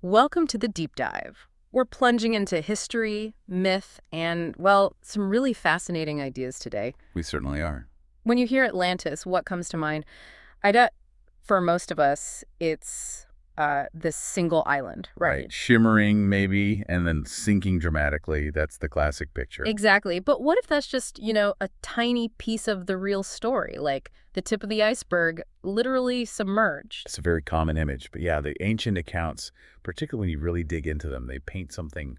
Welcome to the deep dive. We're plunging into history, myth, and, well, some really fascinating ideas today. We certainly are. When you hear Atlantis, what comes to mind? I bet for most of us, it's this single island, right? Shimmering, maybe, and then sinking dramatically. That's the classic picture. Exactly. But what if that's just, a tiny piece of the real story, like the tip of the iceberg literally submerged? It's a very common image. But yeah, the ancient accounts, particularly when you really dig into them, they paint something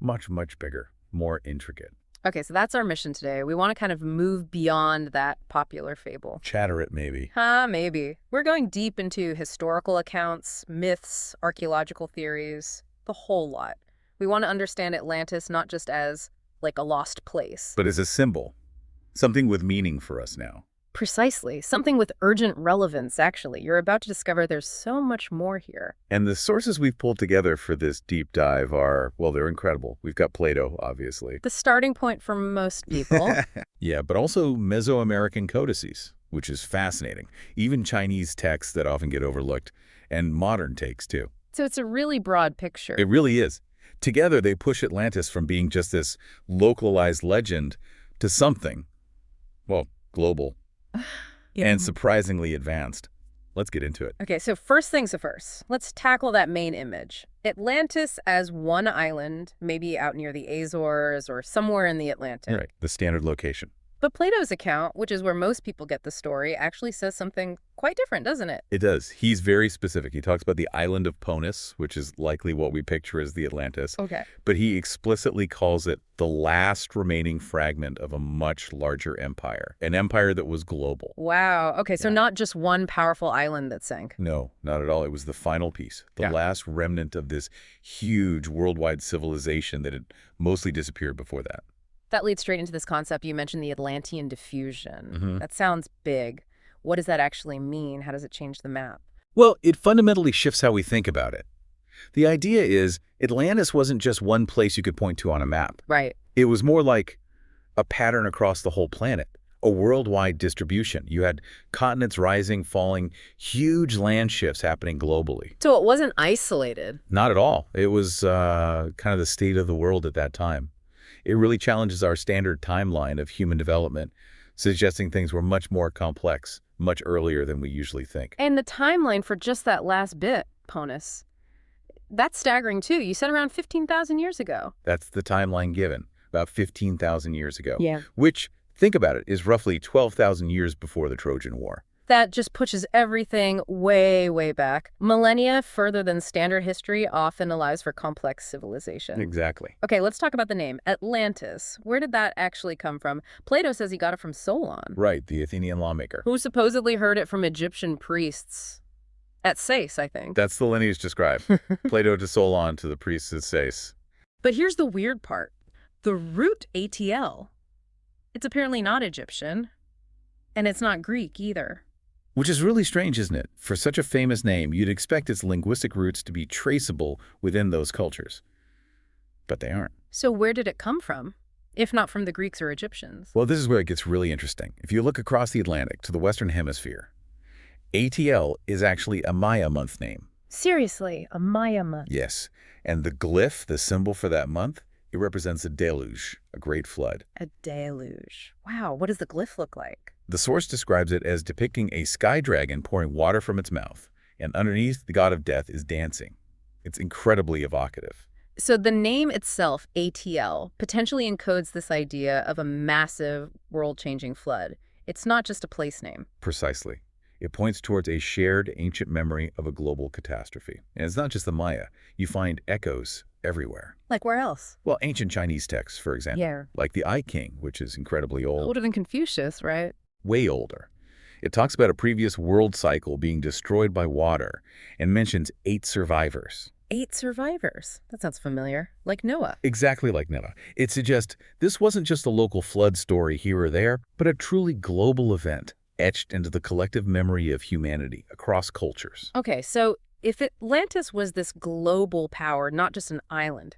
much, much bigger, more intricate. Okay, so that's our mission today. We want to kind of move beyond that popular fable. Chatter it, maybe. Maybe. We're going deep into historical accounts, myths, archaeological theories, the whole lot. We want to understand Atlantis not just as, like, a lost place. But as a symbol, something with meaning for us now. Precisely. Something with urgent relevance, actually. You're about to discover there's so much more here. And the sources we've pulled together for this deep dive are, well, they're incredible. We've got Plato, obviously. The starting point for most people. Yeah, but also Mesoamerican codices, which is fascinating. Even Chinese texts that often get overlooked, and modern takes, too. So it's a really broad picture. It really is. Together, they push Atlantis from being just this localized legend to something, well, global. Yeah. And surprisingly advanced. Let's get into it. Okay, so first things first. Let's tackle that main image. Atlantis as one island, maybe out near the Azores or somewhere in the Atlantic. Right, the standard location. But Plato's account, which is where most people get the story, actually says something quite different, doesn't it? It does. He's very specific. He talks about the island of Ponus, which is likely what we picture as the Atlantis. Okay. But he explicitly calls it the last remaining fragment of a much larger empire, an empire that was global. Wow. Okay, so Yeah. not just one powerful island that sank. No, not at all. It was the final piece, the Yeah. last remnant of this huge worldwide civilization that had mostly disappeared before that. That leads straight into this concept. You mentioned the Atlantean diffusion. Mhm. That sounds big. What does that actually mean? How does it change the map? Well, it fundamentally shifts how we think about it. The idea is Atlantis wasn't just one place you could point to on a map. Right. It was more like a pattern across the whole planet, a worldwide distribution. You had continents rising, falling, huge land shifts happening globally. So it wasn't isolated. Not at all. It was kind of the state of the world at that time. It really challenges our standard timeline of human development, suggesting things were much more complex, much earlier than we usually think. And the timeline for just that last bit, Ponus, that's staggering too. You said around 15,000 years ago. That's the timeline given, about 15,000 years ago. Yeah. Which, think about it, is roughly 12,000 years before the Trojan War. That just pushes everything way, way back. Millennia further than standard history often allows for complex civilization. Exactly. Okay, let's talk about the name. Atlantis. Where did that actually come from? Plato says he got it from Solon, Right, the Athenian lawmaker. who supposedly heard it from Egyptian priests. At Sais, I think. That's the lineage described. Plato to Solon to the priests of Sais. But here's the weird part. The root ATL. It's apparently not Egyptian, and it's not Greek either. Which is really strange, isn't it? For such a famous name, you'd expect its linguistic roots to be traceable within those cultures. But they aren't. So where did it come from, if not from the Greeks or Egyptians? Well, this is where it gets really interesting. If you look across the Atlantic to the Western Hemisphere, ATL is actually a Maya month name. Seriously, a Maya month. Yes. And the glyph, the symbol for that month, it represents a deluge, a great flood. A deluge. Wow, what does the glyph look like? The source describes it as depicting a sky dragon pouring water from its mouth, and underneath, the god of death is dancing. It's incredibly evocative. So the name itself, ATL, potentially encodes this idea of a massive, world-changing flood. It's not just a place name. Precisely. It points towards a shared ancient memory of a global catastrophe. And it's not just the Maya. You find echoes everywhere. Like where else? Well, ancient Chinese texts, for example. Yeah. Like the I King, which is incredibly old. Older than Confucius, right? Way older. It talks about a previous world cycle being destroyed by water and mentions 8 survivors. 8 survivors. That sounds familiar. Like Noah. Exactly like Noah. It suggests this wasn't just a local flood story here or there, but a truly global event etched into the collective memory of humanity across cultures. Okay, so if Atlantis was this global power, not just an island,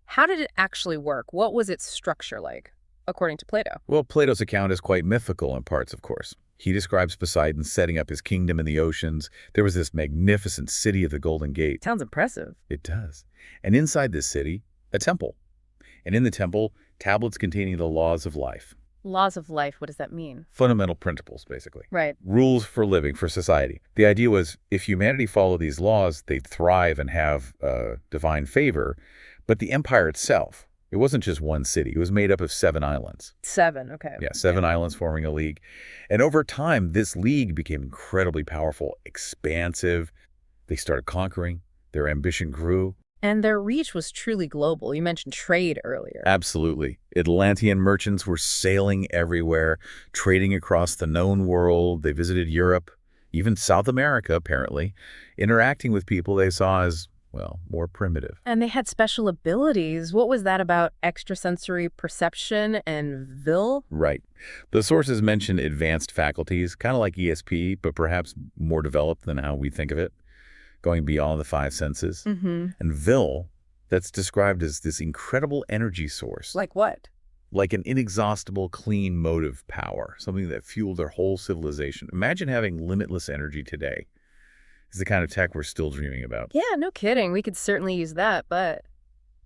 how did it actually work? What was its structure like, according to Plato? Well, Plato's account is quite mythical in parts, of course. He describes Poseidon setting up his kingdom in the oceans. There was this magnificent city of the Golden Gate. Sounds impressive. It does. And inside this city, a temple. And in the temple, tablets containing the laws of life. Laws of life, what does that mean? Fundamental principles, basically. Right. Rules for living, for society. The idea was if humanity followed these laws, they'd thrive and have divine favor. But the empire itself, it wasn't just one city. It was made up of 7 islands. 7, okay. Yeah, 7 islands forming a league. And over time, this league became incredibly powerful, expansive. They started conquering. Their ambition grew. And their reach was truly global. You mentioned trade earlier. Absolutely. Atlantean merchants were sailing everywhere, trading across the known world. They visited Europe, even South America, apparently, interacting with people they saw as, well, more primitive. And they had special abilities. What was that about extrasensory perception and will? Right. The sources mention advanced faculties, kind of like ESP, but perhaps more developed than how we think of it, going beyond the 5 senses. And will, that's described as this incredible energy source. Like what? Like an inexhaustible, clean motive power, something that fueled their whole civilization. Imagine having limitless energy today. It's the kind of tech we're still dreaming about. Yeah, no kidding. We could certainly use that, but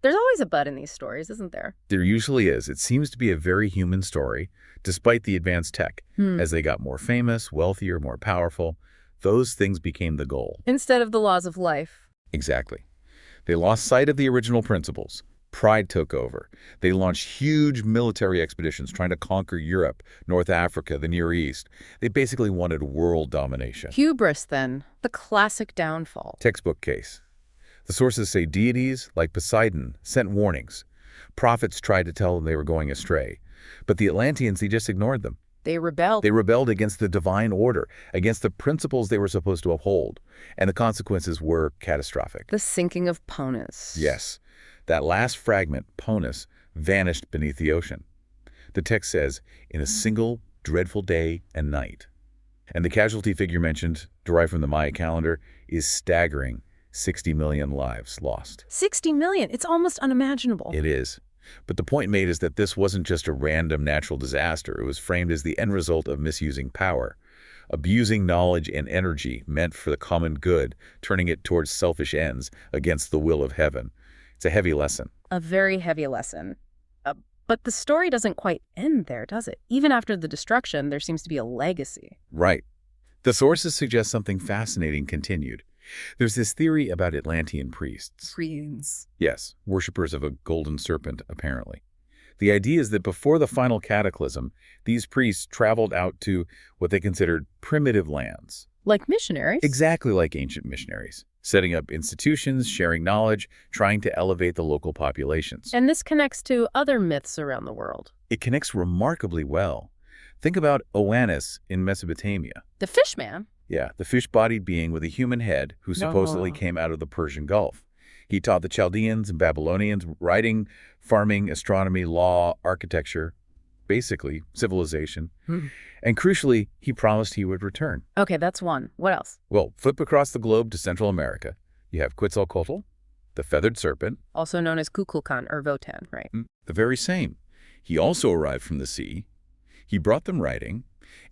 there's always a but in these stories, isn't there? There usually is. It seems to be a very human story, despite the advanced tech. As they got more famous, wealthier, more powerful, those things became the goal. Instead of the laws of life. Exactly. They lost sight of the original principles. Pride took over. They launched huge military expeditions trying to conquer Europe, North Africa, the Near East. They basically wanted world domination. Hubris, then. The classic downfall. Textbook case. The sources say deities, like Poseidon, sent warnings. Prophets tried to tell them they were going astray. But the Atlanteans, they just ignored them. They rebelled. They rebelled against the divine order, against the principles they were supposed to uphold. And the consequences were catastrophic. The sinking of Ponus. Yes. That last fragment, Ponus, vanished beneath the ocean. The text says, in a single dreadful day and night. And the casualty figure mentioned, derived from the Maya calendar, is staggering. 60 million lives lost. 60 million. It's almost unimaginable. It is. But the point made is that this wasn't just a random natural disaster. It was framed as the end result of misusing power, abusing knowledge and energy meant for the common good, turning it towards selfish ends against the will of heaven. It's a heavy lesson. A very heavy lesson. But the story doesn't quite end there, does it? Even after the destruction, there seems to be a legacy. Right. The sources suggest something fascinating continued. There's this theory about Atlantean priests. Priests. Yes, worshippers of a golden serpent, apparently. The idea is that before the final cataclysm, these priests traveled out to what they considered primitive lands. Like missionaries? Exactly like ancient missionaries, setting up institutions, sharing knowledge, trying to elevate the local populations. And this connects to other myths around the world. It connects remarkably well. Think about Oannes in Mesopotamia. The fish man? Yeah, the fish-bodied being with a human head who supposedly came out of the Persian Gulf. He taught the Chaldeans and Babylonians writing, farming, astronomy, law, architecture, basically civilization. And crucially, he promised he would return. Okay, that's one. What else? Well, flip across the globe to Central America. You have Quetzalcoatl, the feathered serpent. Also known as Kukulkan or Votan, right? The very same. He also arrived from the sea. He brought them writing.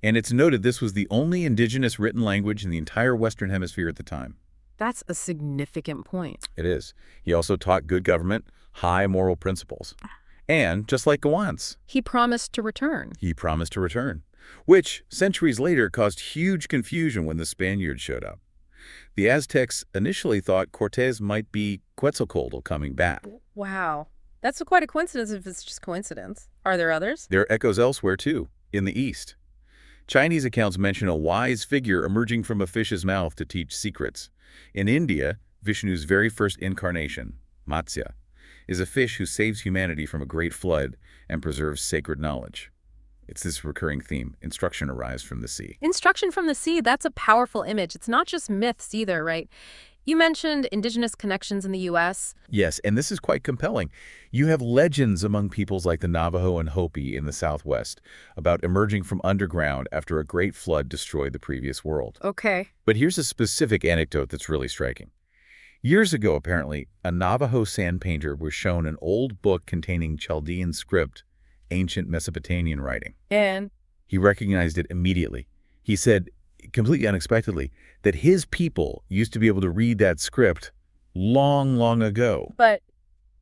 And it's noted this was the only indigenous written language in the entire Western Hemisphere at the time. That's a significant point. It is. He also taught good government, high moral principles. And, just like Gawans, He promised to return. he promised to return, which, centuries later, caused huge confusion when the Spaniards showed up. The Aztecs initially thought Cortés might be Quetzalcoatl coming back. Wow. That's quite a coincidence if it's just coincidence. Are there others? There are echoes elsewhere, too, in the East. Chinese accounts mention a wise figure emerging from a fish's mouth to teach secrets. In India, Vishnu's very first incarnation, Matsya, is a fish who saves humanity from a great flood and preserves sacred knowledge. It's this recurring theme. Instruction arrives from the sea. Instruction from the sea, that's a powerful image. It's not just myths either, right? You mentioned indigenous connections in the U.S. Yes, and this is quite compelling. You have legends among peoples like the Navajo and Hopi in the Southwest about emerging from underground after a great flood destroyed the previous world. Okay. But here's a specific anecdote that's really striking. Years ago, apparently, a Navajo sand painter was shown an old book containing Chaldean script, ancient Mesopotamian writing. And He recognized it immediately. He said, completely unexpectedly, that his people used to be able to read that script long, long ago. But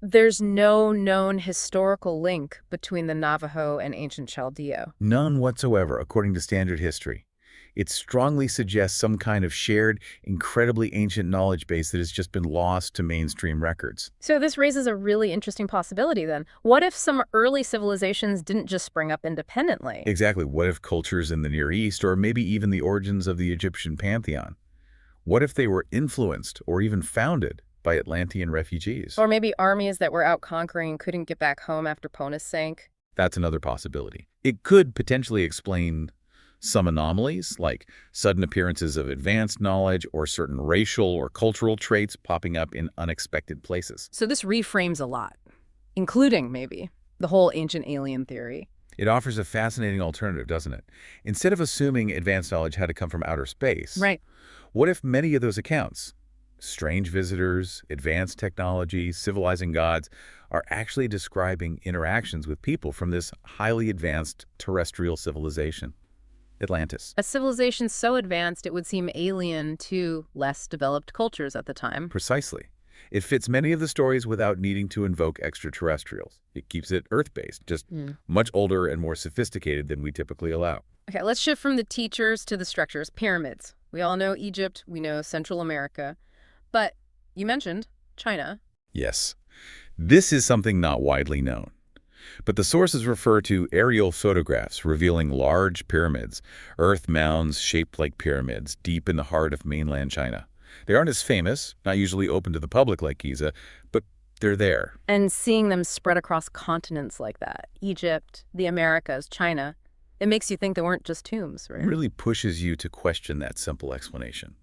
there's no known historical link between the Navajo and ancient Chaldeo. None whatsoever, according to standard history. It strongly suggests some kind of shared, incredibly ancient knowledge base that has just been lost to mainstream records. So this raises a really interesting possibility then. What if some early civilizations didn't just spring up independently? Exactly. What if cultures in the Near East, or maybe even the origins of the Egyptian pantheon, what if they were influenced or even founded by Atlantean refugees? Or maybe armies that were out conquering couldn't get back home after Ponus sank? That's another possibility. It could potentially explain some anomalies, like sudden appearances of advanced knowledge or certain racial or cultural traits popping up in unexpected places. So this reframes a lot, including, maybe, the whole ancient alien theory. It offers a fascinating alternative, doesn't it? Instead of assuming advanced knowledge had to come from outer space, Right. what if many of those accounts, strange visitors, advanced technology, civilizing gods, are actually describing interactions with people from this highly advanced terrestrial civilization? Atlantis. A civilization so advanced it would seem alien to less developed cultures at the time. Precisely. It fits many of the stories without needing to invoke extraterrestrials. It keeps it Earth-based, just much older and more sophisticated than we typically allow. Okay, let's shift from the teachers to the structures. Pyramids. We all know Egypt, we know Central America. But you mentioned China. Yes. This is something not widely known. But the sources refer to aerial photographs revealing large pyramids, earth mounds shaped like pyramids, deep in the heart of mainland China. They aren't as famous, not usually open to the public like Giza, but they're there. And seeing them spread across continents like that, Egypt, the Americas, China, it makes you think they weren't just tombs, right? It really pushes you to question that simple explanation.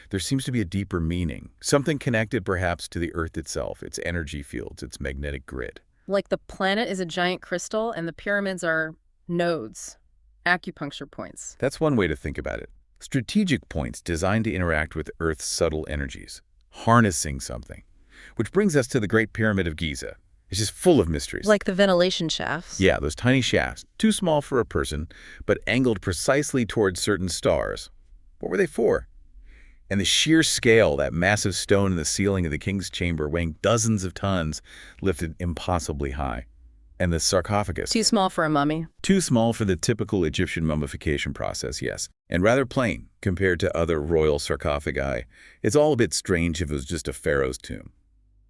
There seems to be a deeper meaning, something connected perhaps to the Earth itself, its energy fields, its magnetic grid. Like the planet is a giant crystal and the pyramids are nodes, acupuncture points. That's one way to think about it. Strategic points designed to interact with Earth's subtle energies, harnessing something. Which brings us to the Great Pyramid of Giza. It's just full of mysteries. Like the ventilation shafts. Yeah, those tiny shafts, too small for a person, but angled precisely towards certain stars. What were they for? And the sheer scale, that massive stone in the ceiling of the king's chamber weighing dozens of tons, lifted impossibly high. And the sarcophagus. Too small for a mummy. Too small for the typical Egyptian mummification process, yes. And rather plain compared to other royal sarcophagi. It's all a bit strange if it was just a pharaoh's tomb.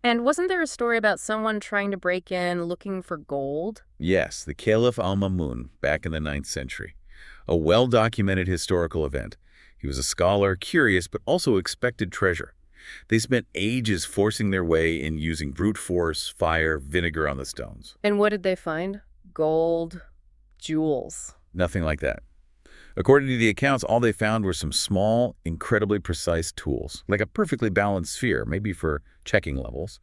And wasn't there a story about someone trying to break in looking for gold? Yes, the Caliph al-Mamun, back in the 9th century. A well-documented historical event. He was a scholar, curious, but also expected treasure. They spent ages forcing their way in using brute force, fire, vinegar on the stones. And what did they find? Gold, jewels. Nothing like that. According to the accounts, all they found were some small, incredibly precise tools, like a perfectly balanced sphere, maybe for checking levels,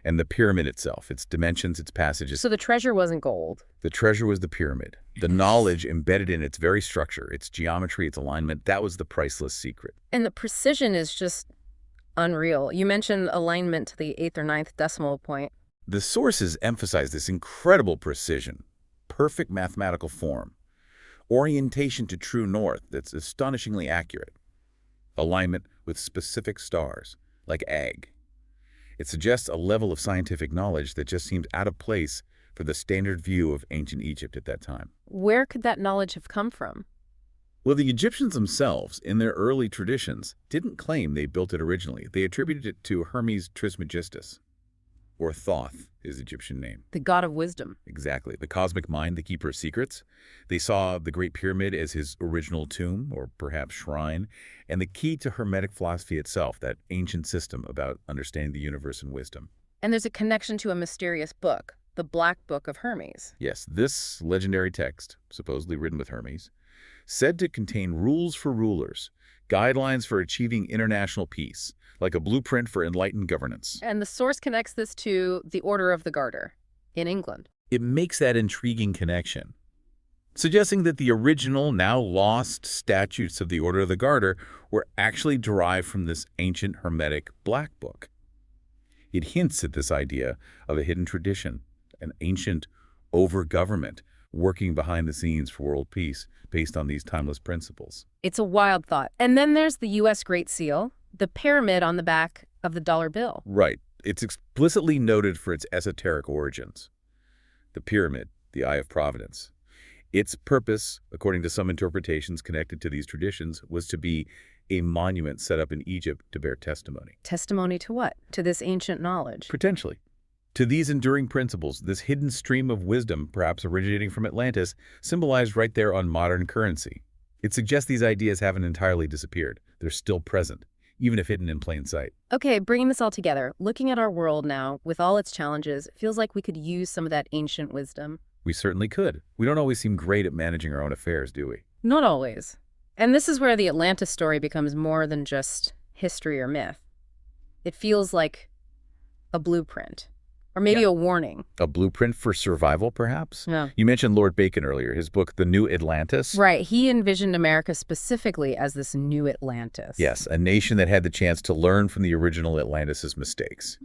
and the pyramid itself, its dimensions, its passages. So the treasure wasn't gold. The treasure was the pyramid. The knowledge embedded in its very structure, its geometry, its alignment, that was the priceless secret. And the precision is just unreal. You mentioned alignment to the 8th or 9th decimal point. The sources emphasize this incredible precision, perfect mathematical form, orientation to true north that's astonishingly accurate, alignment with specific stars, like Ag. It suggests a level of scientific knowledge that just seems out of place for the standard view of ancient Egypt at that time. Where could that knowledge have come from? Well, the Egyptians themselves, in their early traditions, didn't claim they built it originally. They attributed it to Hermes Trismegistus, or Thoth, his Egyptian name. The god of wisdom. Exactly. The cosmic mind, the keeper of secrets. They saw the Great Pyramid as his original tomb, or perhaps shrine, and the key to Hermetic philosophy itself, that ancient system about understanding the universe and wisdom. And there's a connection to a mysterious book, the Black Book of Hermes. Yes, this legendary text, supposedly written with Hermes, said to contain rules for rulers, guidelines for achieving international peace, like a blueprint for enlightened governance. And the source connects this to the Order of the Garter in England. It makes that intriguing connection, suggesting that the original, now lost statutes of the Order of the Garter were actually derived from this ancient Hermetic Black Book. It hints at this idea of a hidden tradition, an ancient over-government, working behind the scenes for world peace based on these timeless principles. It's a wild thought. And then there's the U.S. Great Seal, the pyramid on the back of the dollar bill. Right. It's explicitly noted for its esoteric origins. The pyramid, the Eye of Providence. Its purpose, according to some interpretations connected to these traditions, was to be a monument set up in Egypt to bear testimony. Testimony to what? To this ancient knowledge. Potentially. To these enduring principles, this hidden stream of wisdom, perhaps originating from Atlantis, symbolized right there on modern currency. It suggests these ideas haven't entirely disappeared. They're still present, even if hidden in plain sight. Okay, bringing this all together, looking at our world now, with all its challenges, it feels like we could use some of that ancient wisdom. We certainly could. We don't always seem great at managing our own affairs, do we? Not always. And this is where the Atlantis story becomes more than just history or myth. It feels like a blueprint. Or maybe a warning. A blueprint for survival, perhaps? Yeah. You mentioned Lord Bacon earlier, his book, The New Atlantis. Right. He envisioned America specifically as this new Atlantis. Yes, a nation that had the chance to learn from the original Atlantis' mistakes,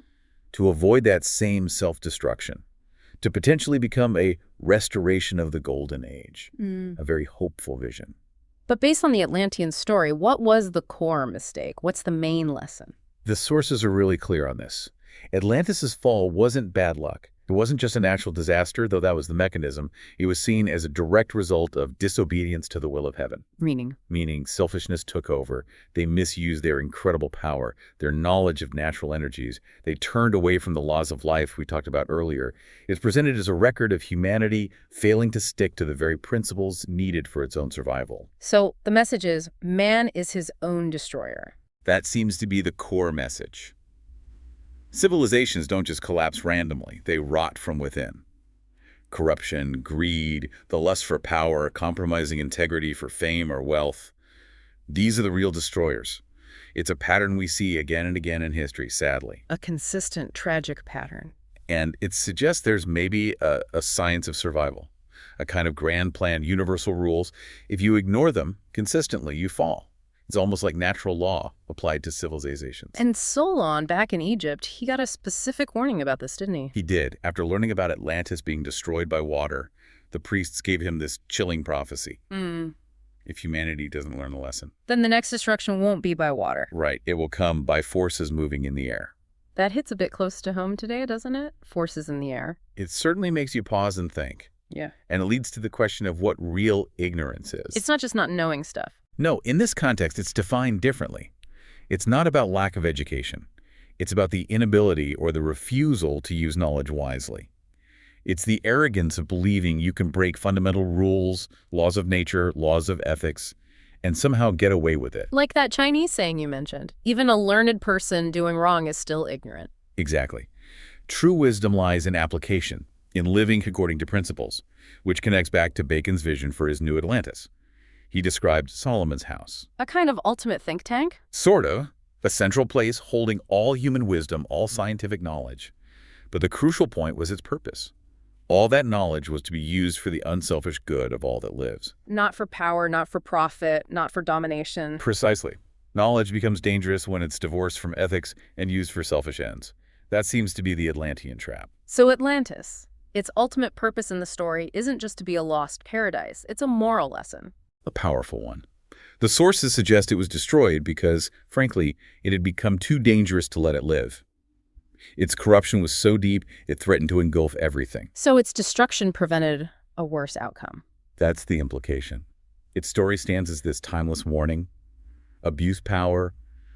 to avoid that same self-destruction, to potentially become a restoration of the Golden Age. A very hopeful vision. But based on the Atlantean story, what was the core mistake? What's the main lesson? The sources are really clear on this. Atlantis' fall wasn't bad luck. It wasn't just a natural disaster, though that was the mechanism. It was seen as a direct result of disobedience to the will of heaven. Meaning selfishness took over. They misused their incredible power, their knowledge of natural energies. They turned away from the laws of life we talked about earlier. It's presented as a record of humanity failing to stick to the very principles needed for its own survival. So the message is, man is his own destroyer. That seems to be the core message. Civilizations don't just collapse randomly, they rot from within. Corruption, greed, the lust for power, compromising integrity for fame or wealth. These are the real destroyers. It's a pattern we see again and again in history, sadly. A consistent, tragic pattern. And it suggests there's maybe a science of survival, a kind of grand plan, universal rules. If you ignore them consistently, you fall. It's almost like natural law applied to civilizations. And Solon, back in Egypt, he got a specific warning about this, didn't he? He did. After learning about Atlantis being destroyed by water, the priests gave him this chilling prophecy. If humanity doesn't learn the lesson. Then the next destruction won't be by water. Right. It will come by forces moving in the air. That hits a bit close to home today, doesn't it? Forces in the air. It certainly makes you pause and think. Yeah. And it leads to the question of what real ignorance is. It's not just not knowing stuff. No, in this context, it's defined differently. It's not about lack of education. It's about the inability or the refusal to use knowledge wisely. It's the arrogance of believing you can break fundamental rules, laws of nature, laws of ethics, and somehow get away with it. Like that Chinese saying you mentioned. Even a learned person doing wrong is still ignorant. Exactly. True wisdom lies in application, in living according to principles, which connects back to Bacon's vision for his new Atlantis. He described Solomon's house. A kind of ultimate think tank? Sort of. A central place holding all human wisdom, all scientific knowledge. But the crucial point was its purpose. All that knowledge was to be used for the unselfish good of all that lives. Not for power, not for profit, not for domination. Precisely. Knowledge becomes dangerous when it's divorced from ethics and used for selfish ends. That seems to be the Atlantean trap. So Atlantis, its ultimate purpose in the story isn't just to be a lost paradise. It's a moral lesson. A powerful one. The sources suggest it was destroyed because, frankly, it had become too dangerous to let it live. Its corruption was so deep, it threatened to engulf everything. So its destruction prevented a worse outcome. That's the implication. Its story stands as this timeless warning. Abuse power,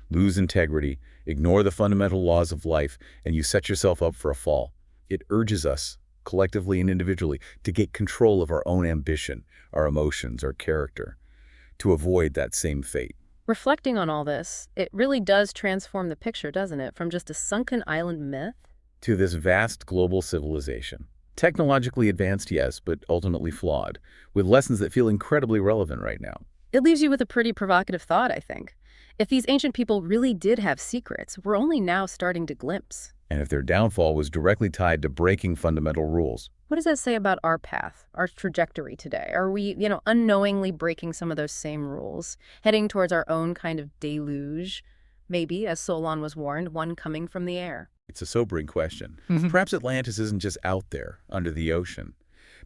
lose integrity, ignore the fundamental laws of life, and you set yourself up for a fall. It urges us, collectively and individually, to get control of our own ambition, our emotions, our character, to avoid that same fate. Reflecting on all this, it really does transform the picture, doesn't it? From just a sunken island myth to this vast global civilization. Technologically advanced, yes, but ultimately flawed, with lessons that feel incredibly relevant right now. It leaves you with a pretty provocative thought, I think. If these ancient people really did have secrets, we're only now starting to glimpse. And if their downfall was directly tied to breaking fundamental rules. What does that say about our path, our trajectory today? Are we, unknowingly breaking some of those same rules, heading towards our own kind of deluge? Maybe, as Solon was warned, one coming from the air. It's a sobering question. Perhaps Atlantis isn't just out there, under the ocean.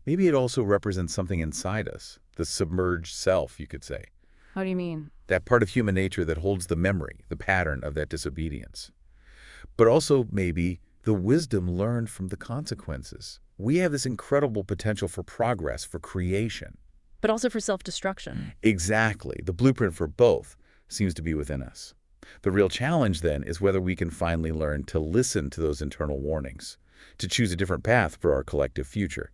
Maybe it also represents something inside us, the submerged self, you could say. How do you mean? That part of human nature that holds the memory, the pattern of that disobedience. But also maybe the wisdom learned from the consequences. We have this incredible potential for progress, for creation. But also for self-destruction. Exactly. The blueprint for both seems to be within us. The real challenge, then, is whether we can finally learn to listen to those internal warnings, to choose a different path for our collective future.